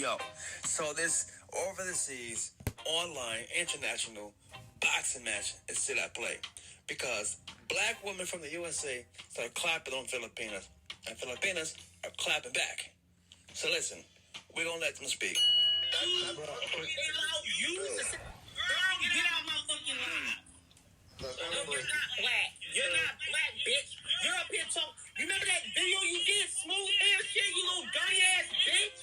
Yo, so this over the seas, online, international boxing match is still at play because black women from the USA started clapping on Filipinas, and Filipinas are clapping back. So listen, we're gonna let them speak. Girl, get out my fucking line. No, you're not black. You're not black, bitch. You're up here talking. You remember that video you did? Smooth air shit, you little dirty ass bitch.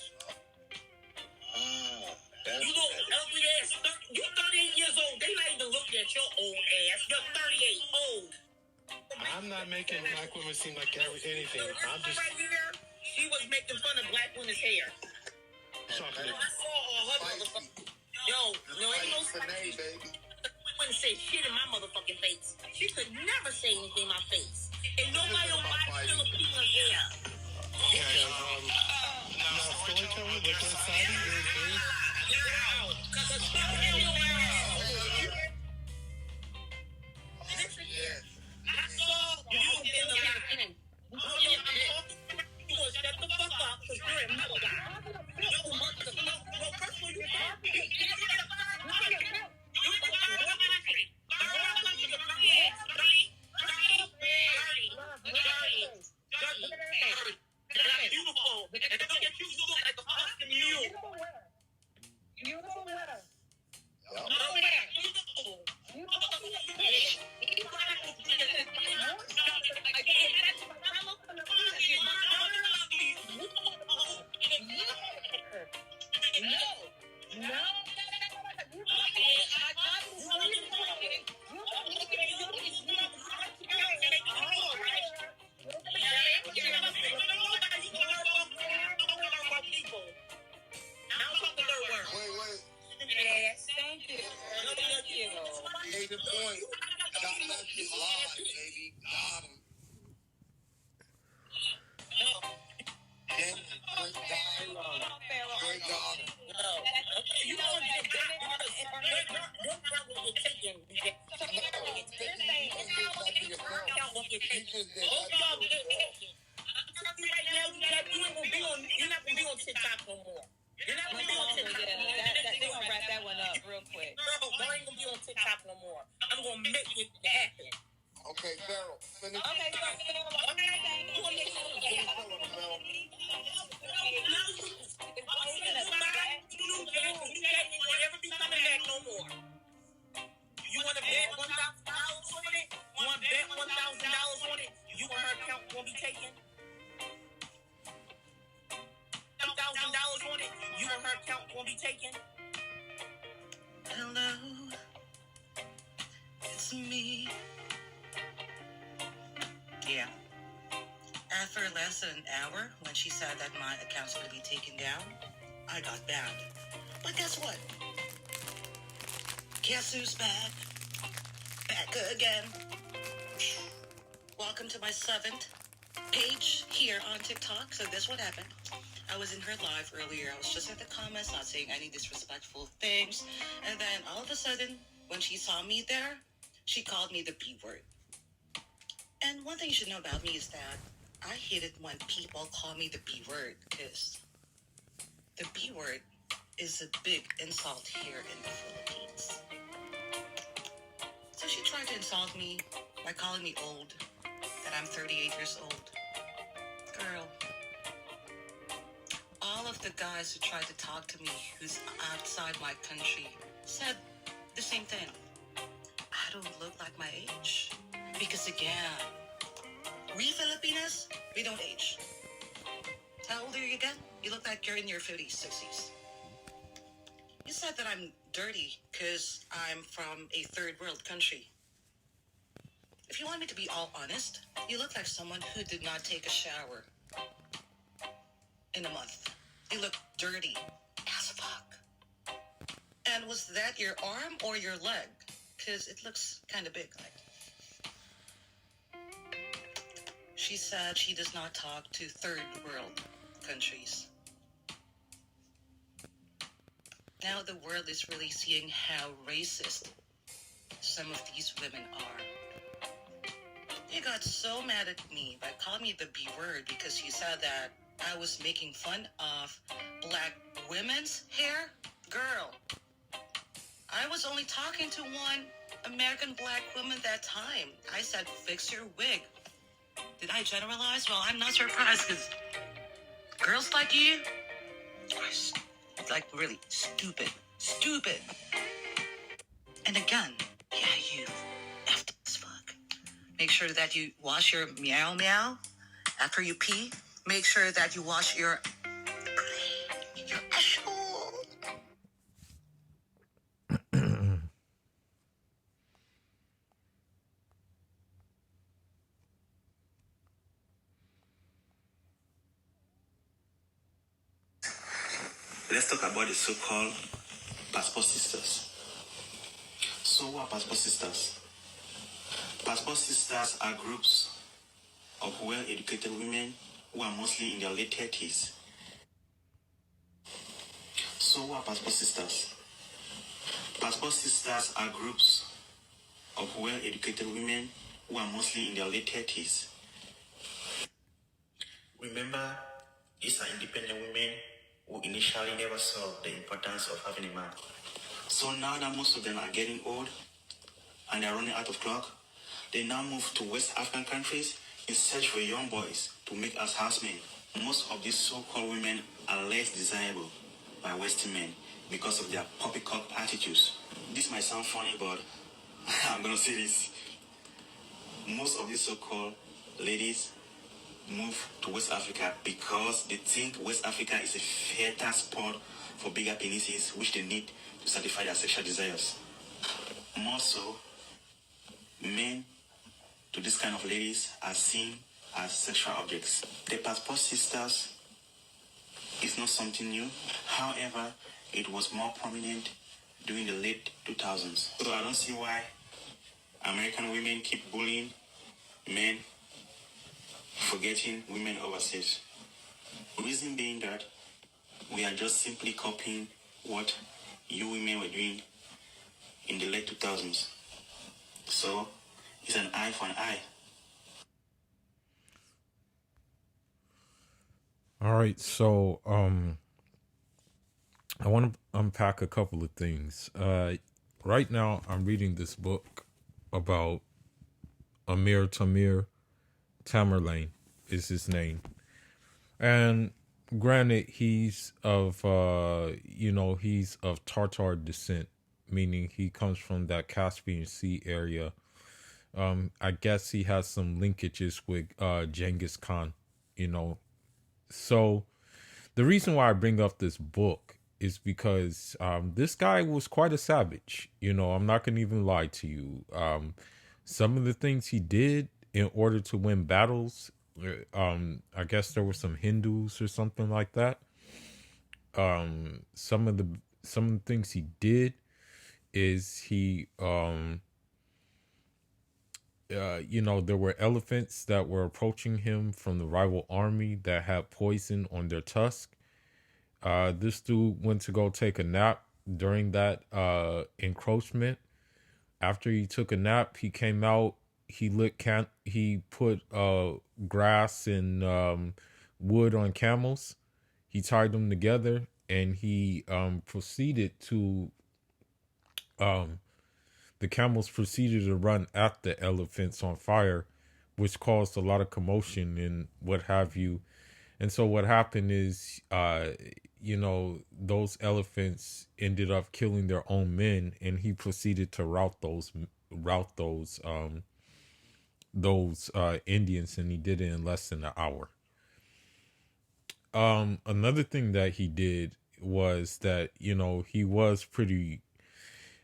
You little ugly ass. You 38 years old. They not even looking at your old ass. You're 38 old. I'm not making black women seem like anything. I'm just right here. She was making fun of black women's hair. talking. I saw her motherfucking. Yo, no, ain't no baby. Wouldn't say shit in my motherfucking face. She could never say anything in my face. And nobody on my Filipino hair. Okay, now storytelling, look inside of your face. I saw you in the line. You will shut the fuck up because you're a mother guy. Yo, motherfucker. Well, first of all, you beautiful. And look at you, you look like a fucking mule. Beautiful where? Hello, it's me. Yeah. After less than an hour, when she said that my account's going to be taken down, I got banned. But guess what? Guess who's back? Back again. Welcome to my 7th page here on TikTok. So this what happened. I was in her live earlier. I was just in the comments, not saying any disrespectful things. And then all of a sudden, when she saw me there, she called me the B word. And one thing you should know about me is that I hate it when people call me the B word, because the B word is a big insult here in the Philippines. So she tried to insult me by calling me old, that I'm 38 years old. Girl, all of the guys who tried to talk to me who's outside my country said the same thing. I don't look like my age. Because again, we Filipinas, we don't age. How old are you again? You look like you're in your 50s, 60s. You said that I'm dirty because I'm from a third world country. If you want me to be all honest, you look like someone who did not take a shower in a month. You look dirty as fuck. And was that your arm or your leg? Because it looks kind of big. She said she does not talk to third world countries. Now the world is really seeing how racist some of these women are. They got so mad at me by calling me the B word because she said that I was making fun of black women's hair. Girl, I was only talking to one American black woman that time. I said, fix your wig. Did I generalize? Well, I'm not surprised because girls like you are like really stupid. Stupid. And again, yeah, you effed as fuck. Make sure that you wash your meow meow after you pee. Make sure that you wash your asshole. Let's talk about the so-called passport sisters. So what are passport sisters? Passport sisters are groups of well-educated women who are mostly in their late 30s. So what are passport sisters? Passport sisters are groups of well-educated women who are mostly in their late 30s. Remember, these are independent women who initially never saw the importance of having a man. So now that most of them are getting old and they're running out of clock, they now move to West African countries in search for young boys to make as housemen. Most of these so-called women are less desirable by Western men because of their poppycock attitudes. This might sound funny, but I'm gonna say this. Most of these so-called ladies move to West Africa because they think West Africa is a fertile spot for bigger penises, which they need to satisfy their sexual desires. More so, men to this kind of ladies are seen as sexual objects. The passport sisters is not something new. However, it was more prominent during the late 2000s. So I don't see why American women keep bullying men for getting women overseas. Reason being that we are just simply copying what you women were doing in the late 2000s. So it's an eye for an eye. All right, so I want to unpack a couple of things. Right now, I'm reading this book about Tamerlane is his name, and granted, he's of he's of Tartar descent, meaning he comes from that Caspian Sea area. I guess he has some linkages with Genghis Khan, So the reason why I bring up this book is because this guy was quite a savage. I'm not going to even lie to you. Some of the things he did in order to win battles, I guess there were some Hindus or something like that. Some of the things he did is he there were elephants that were approaching him from the rival army that had poison on their tusk. This dude went to go take a nap during that encroachment. After he took a nap, he came out. He put grass and wood on camels. He tied them together, and he proceeded to. The camels proceeded to run at the elephants on fire, which caused a lot of commotion and what have you. And so what happened is, those elephants ended up killing their own men, and he proceeded to rout those Indians, and he did it in less than an hour. Another thing that he did was that, he was pretty,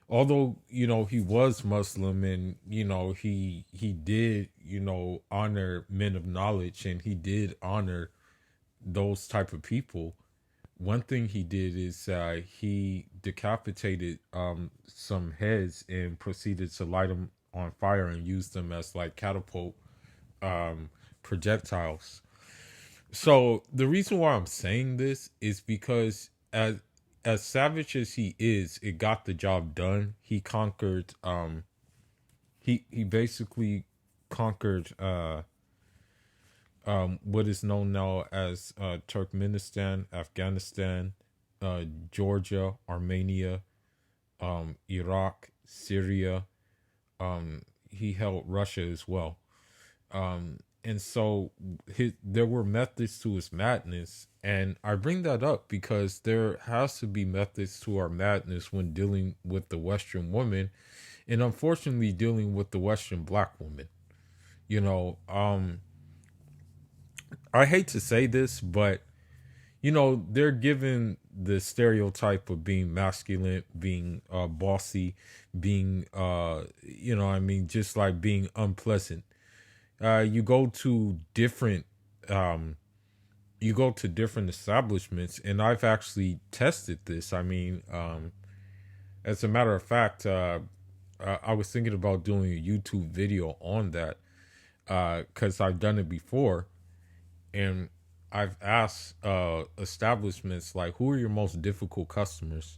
although, he was Muslim, and, he did, honor men of knowledge, and he did honor those type of people. One thing he did is he decapitated some heads and proceeded to light them on fire and use them as like catapult projectiles. So the reason why I'm saying this is because as savage as he is, it got the job done. He conquered he basically conquered what is known now as Turkmenistan, Afghanistan, Georgia, Armenia, Iraq, Syria. He held Russia as well. And so there were methods to his madness. And I bring that up because there has to be methods to our madness when dealing with the Western woman, and unfortunately dealing with the Western black woman. You know, I hate to say this, but they're given the stereotype of being masculine, being bossy, being just like being unpleasant. You go to different establishments, and I've actually tested this. I mean, as a matter of fact, I was thinking about doing a YouTube video on that, because I've done it before, and I've asked establishments like, who are your most difficult customers,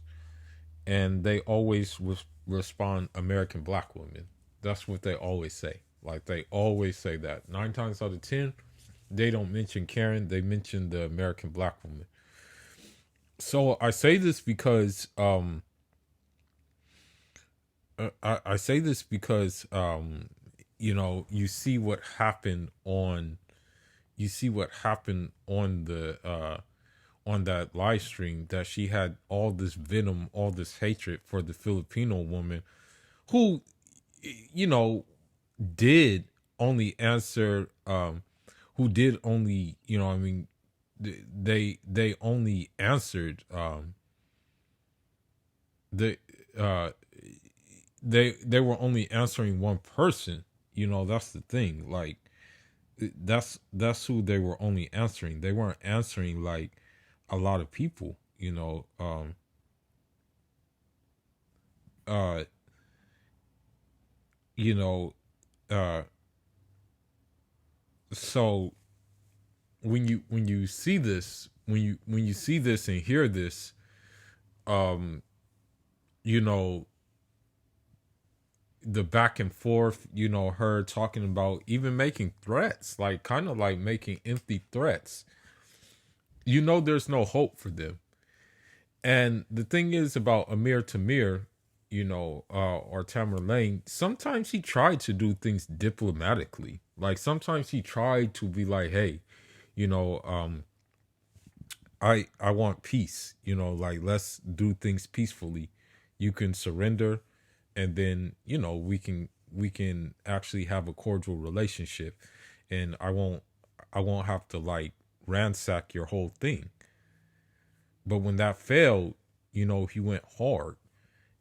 and they always respond, American black women. That's what they always say. Like, they always say that. 9 times out of 10, they don't mention Karen. They mention the American black woman. So I say this because I say this because you see what happened on the on that live stream, that she had all this venom, all this hatred for the Filipino woman who did only answer they only answered the they were only answering one person. That's the thing. Like, that's who they were only answering. They weren't answering like a lot of people. So when you see this, when you see this and hear this, the back and forth, her talking about even making threats, like kind of like making empty threats, there's no hope for them. And the thing is about Amir Tamir, or Tamerlane, sometimes he tried to do things diplomatically. Like, sometimes he tried to be like, hey, I want peace, like, let's do things peacefully. You can surrender, and then, we can actually have a cordial relationship, and I won't have to like ransack your whole thing. But when that failed, he went hard.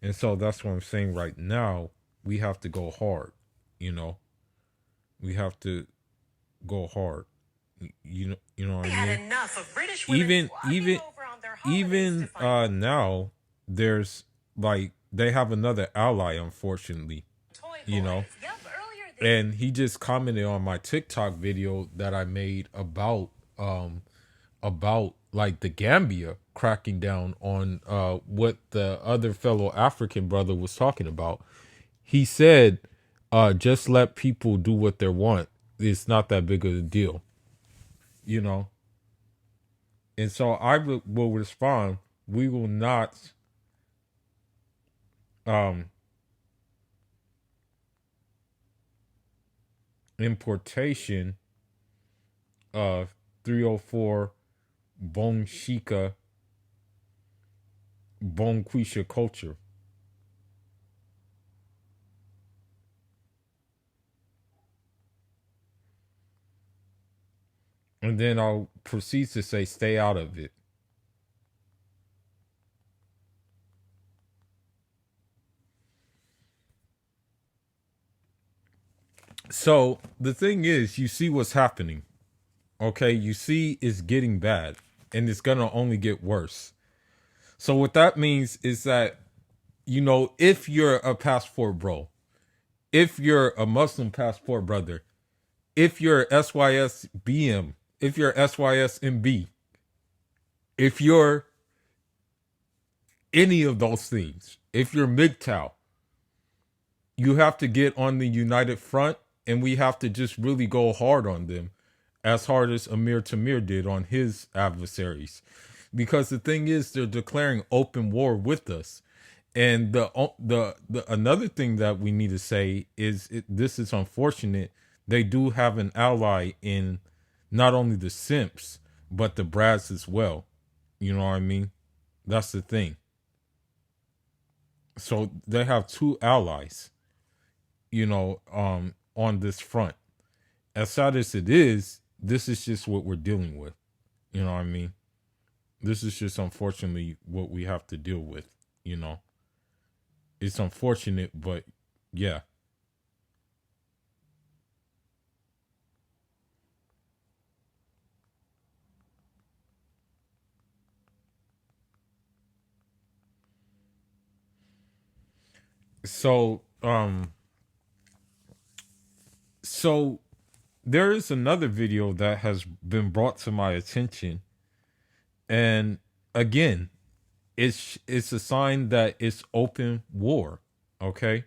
And so that's what I'm saying right now. We have to go hard, We have to go hard. You know what I mean? Enough of British women even now, there's like, they have another ally, unfortunately, and he just commented on my TikTok video that I made about like the Gambia cracking down on what the other fellow African brother was talking about. He said, just let people do what they want. It's not that big of a deal, And so I will respond, we will not importation of 304 Bonshika Bonquisha culture. And then I'll proceed to say, stay out of it. So the thing is, you see what's happening. Okay, you see it's getting bad, and it's gonna only get worse. So what that means is that, if you're a passport bro, if you're a Muslim passport brother, if you're SYSBM, if you're SYSMB, if you're any of those things, if you're MGTOW, you have to get on the united front, and we have to just really go hard on them as hard as Amir Tamir did on his adversaries. Because the thing is, they're declaring open war with us. And the another thing that we need to say is this is unfortunate. They do have an ally in not only the simps but the brads as well. You know what I mean? That's the thing. So they have two allies, on this front. As sad as it is, this is just what we're dealing with. You know what I mean? This is just unfortunately what we have to deal with, you know. It's unfortunate, but yeah. So, so there is another video that has been brought to my attention, and again, it's a sign that it's open war, okay?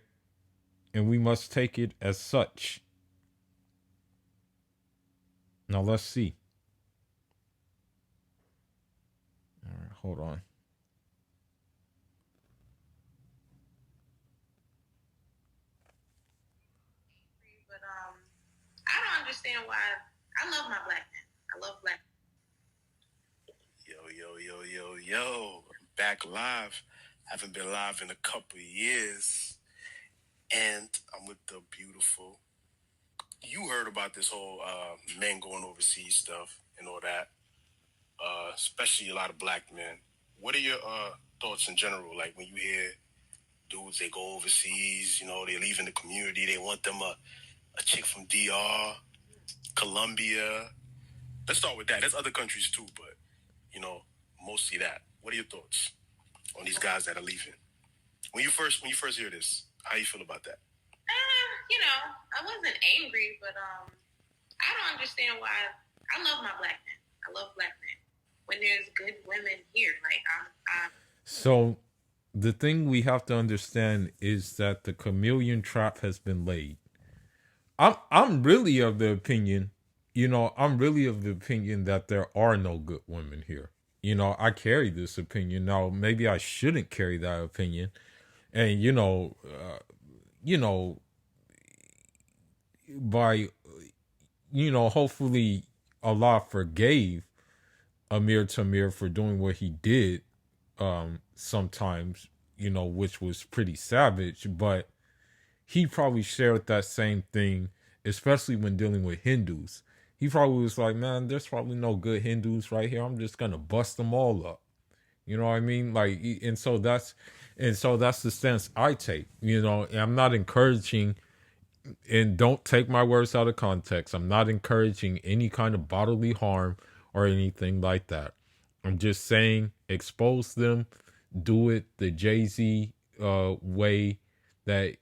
And we must take it as such. Now let's see. All right, hold on. But I don't understand why. I love my black men. I love black. Yo. Back live. Haven't been live in a couple of years. And I'm with the beautiful. You heard about this whole men going overseas stuff and all that. Especially a lot of black men. What are your thoughts in general? Like when you hear dudes, they go overseas, they leave in the community, they want them a chick from DR, Colombia. Let's start with that. There's other countries too, but mostly that. What are your thoughts on these guys that are leaving? When you first hear this, how you feel about that? I wasn't angry, but I don't understand why. I love my black men. I love black men. When there's good women here, like I'm. So the thing we have to understand is that the chameleon trap has been laid. I'm really of the opinion, that there are no good women here. I carry this opinion. Now, maybe I shouldn't carry that opinion. And, by, hopefully Allah forgave Amir Tamir for doing what he did sometimes, which was pretty savage. But he probably shared that same thing, especially when dealing with Hindus. He probably was like, man, there's probably no good Hindus right here. I'm just gonna bust them all up. You know what I mean? Like, and so that's the stance I take. And I'm not encouraging, and don't take my words out of context. I'm not encouraging any kind of bodily harm or anything like that. I'm just saying, expose them, do it the Jay-Z way that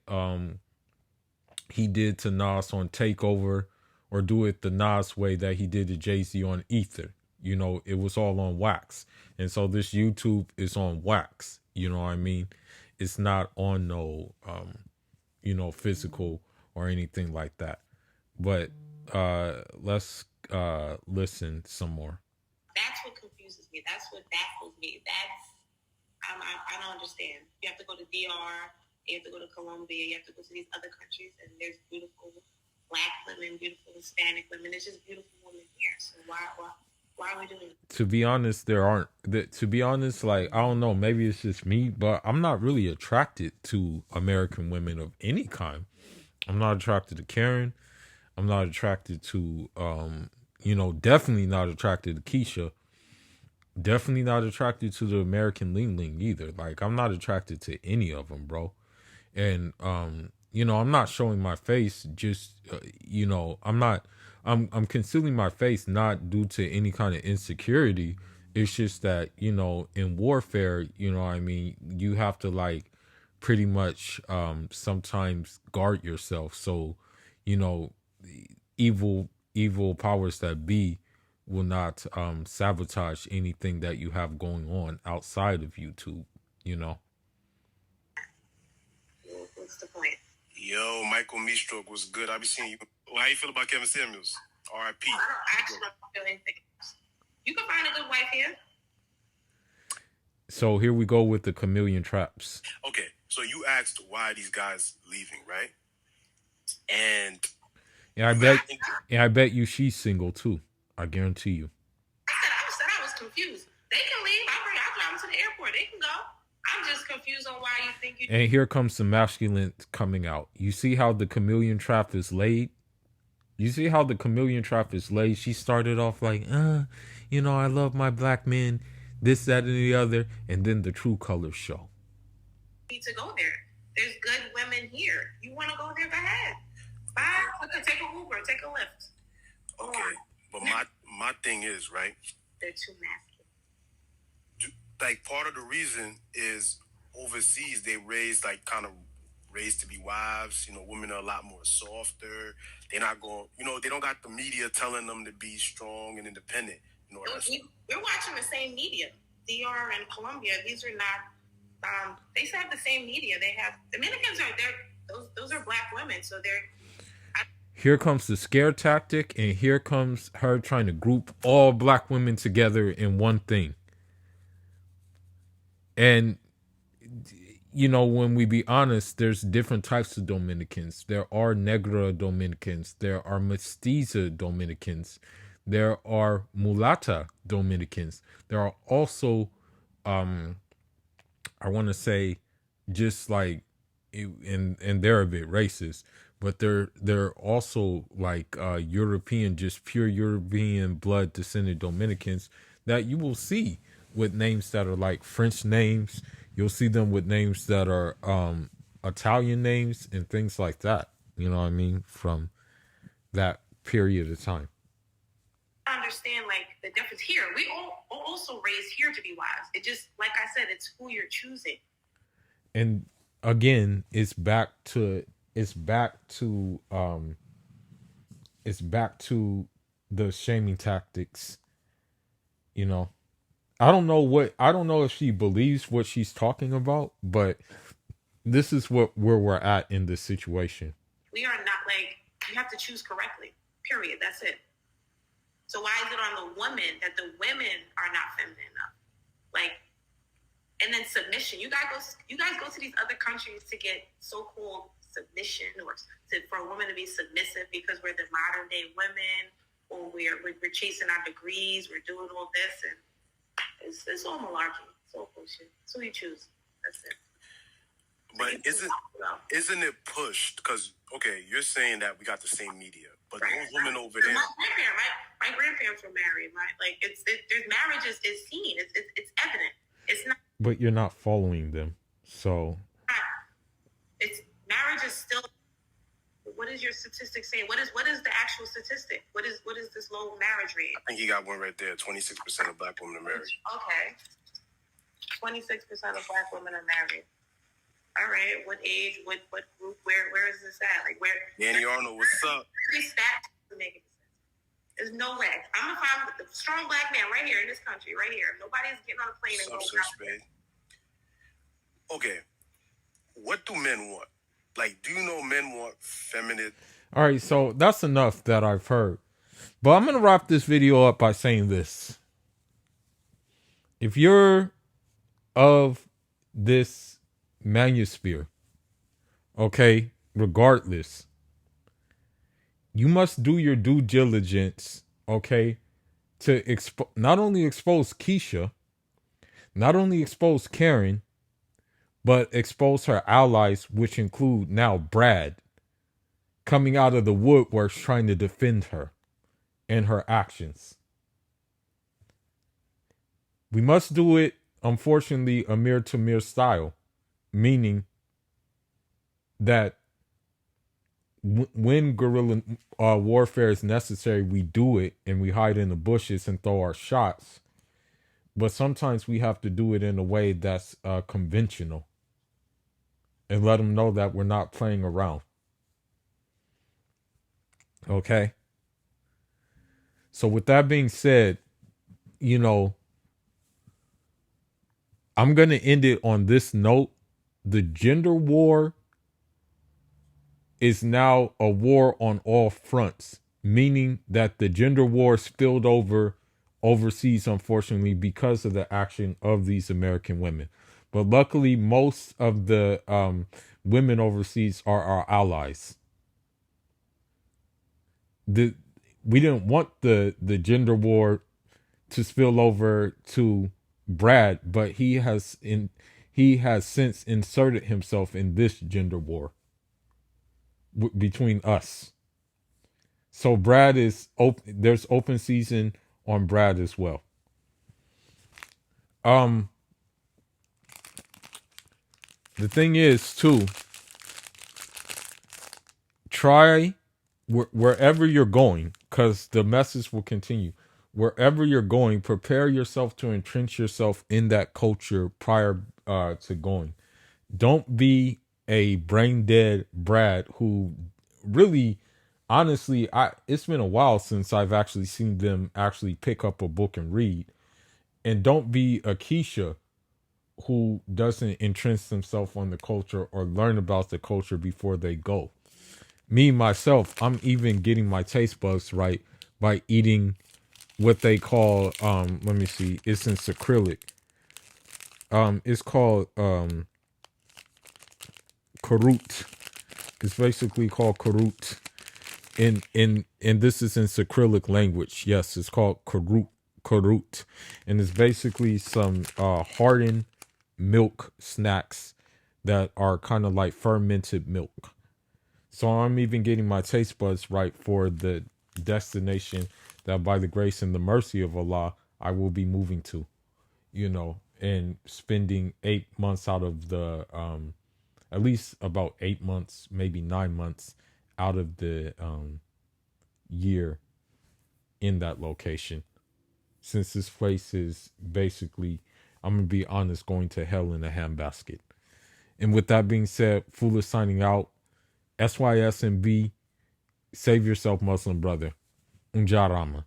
he did to Nas on Takeover, or do it the Nas way that he did to Jay-Z on Ether. It was all on wax. And so this YouTube is on wax. You know what I mean? It's not on no, physical or anything like that. But let's listen some more. That's what confuses me. That's what baffles me. I don't understand. You have to go to DR. You have to go to Colombia. You have to go to these other countries, and there's beautiful black women, beautiful Hispanic women. There's just beautiful women here. So why are we doing it? To be honest, there aren't. To be honest, like, I don't know, maybe it's just me, but I'm not really attracted to American women of any kind. I'm not attracted to Karen. I'm not attracted to, definitely not attracted to Keisha. Definitely not attracted to the American Ling Ling either. Like, I'm not attracted to any of them, bro. And I'm not showing my face. Just I'm concealing my face, not due to any kind of insecurity. It's just that in warfare, I mean, you have to, like, pretty much sometimes guard yourself. So evil powers that be will not sabotage anything that you have going on outside of YouTube. What's the point? Yo, Michael Meestroke was good. I be seeing you. How you feel about Kevin Samuels? R.I.P. I don't actually don't feel anything. You can find a good wife here. So here we go with the chameleon traps. Okay, so you asked why these guys leaving, right? And I bet you she's single too. I guarantee you. I was confused. They can leave. I'll drive them to the airport. They can go. I'm just confused on why you think you. And here comes the masculine coming out. You see how the chameleon trap is laid? You see how the chameleon trap is laid? She started off like, I love my black men, this, that, and the other. And then the true colors show. Need to go there. There's good women here. You want to go there? Go ahead. Bye. Take an Uber. Take a Lyft. Okay. But my thing is, right? They're too masculine. Like, part of the reason is overseas they raised to be wives. Women are a lot more softer. They're not going, they don't got the media telling them to be strong and independent. We're watching the same media. DR and Colombia, these are not, they have the same media. They have, Dominicans those are black women. So they're. Here comes the scare tactic, and here comes her trying to group all black women together in one thing. And, when we be honest, there's different types of Dominicans. There are Negra Dominicans. There are Mestiza Dominicans. There are Mulata Dominicans. There are also, I want to say, just like, and they're a bit racist, but they're also like European, just pure European blood descended Dominicans that you will see with names that are like French names. You'll see them with names that are Italian names and things like that. You know what I mean? From that period of time. I understand like the difference here. We all also raised here to be wives. It just, like I said, it's who you're choosing. And again, it's back to the shaming tactics. I don't know if she believes what she's talking about, but this is where we're at in this situation. We are not you have to choose correctly. Period. That's it. So why is it on the woman that the women are not feminine enough? And then submission. You guys go to these other countries to get so-called submission or for a woman to be submissive because we're the modern day women, or we're chasing our degrees, we're doing all this, and it's all malarkey. It's all bullshit. So you choose. That's it. But isn't it pushed? Because you're saying that we got the same media, but those women over there. My grandparents were married. There's marriage is seen. It's evident. It's not. But you're not following them, so. It's marriage is still. What is your statistic saying? What is the actual statistic? What is this low marriage rate? I think you got one right there. 26% of black women are married. Okay. 26% of black women are married. All right. What age? What group? Where is this at? Where? Danny Arnold, what's up? These stats are making sense. There's no way. I'm gonna find the strong black man right here in this country, right here. Nobody's getting on a plane and going. Okay. What do men want? Do you know men want feminine? All right, so that's enough that I've heard. But I'm going to wrap this video up by saying this. If you're of this manosphere, regardless, you must do your due diligence, to not only expose Keisha, not only expose Karen, but expose her allies, which include now Brad, coming out of the woodworks trying to defend her and her actions. We must do it, unfortunately, Amir Tamir style, meaning that when guerrilla warfare is necessary, we do it and we hide in the bushes and throw our shots. But sometimes we have to do it in a way that's conventional and let them know that we're not playing around. Okay? So with that being said, I'm going to end it on this note. The gender war is now a war on all fronts. meaning that the gender war spilled over overseas, unfortunately, because of the action of these American women. But luckily, most of the women overseas are our allies. The We didn't want the gender war to spill over to Brad, but he has since inserted himself in this gender war between us. So Brad is open. There's open season on Brad as well. Um, the thing is too, try wherever you're going, because the message will continue. Wherever you're going, prepare yourself to entrench yourself in that culture prior to going. Don't be a brain dead Brad who really, honestly, it's been a while since I've actually seen them actually pick up a book and read. And don't be a Keisha who doesn't entrench themselves on the culture or learn about the culture before they go. Me myself, I'm even getting my taste buds right by eating what they call let me see, it's in acrylic. It's called karut. It's basically called karut. And this is in Cyrillic language. Yes, it's called karut. And it's basically some hardened milk snacks that are kind of like fermented milk. So I'm even getting my taste buds right for the destination that by the grace and the mercy of Allah I will be moving to, and spending 8 months out of the at least about 8 months, maybe 9 months out of the year in that location. Since this place is basically, I'm gonna be honest, going to hell in a handbasket. And with that being said, Foolish signing out. SYSMB, save yourself, Muslim brother. Unjarama.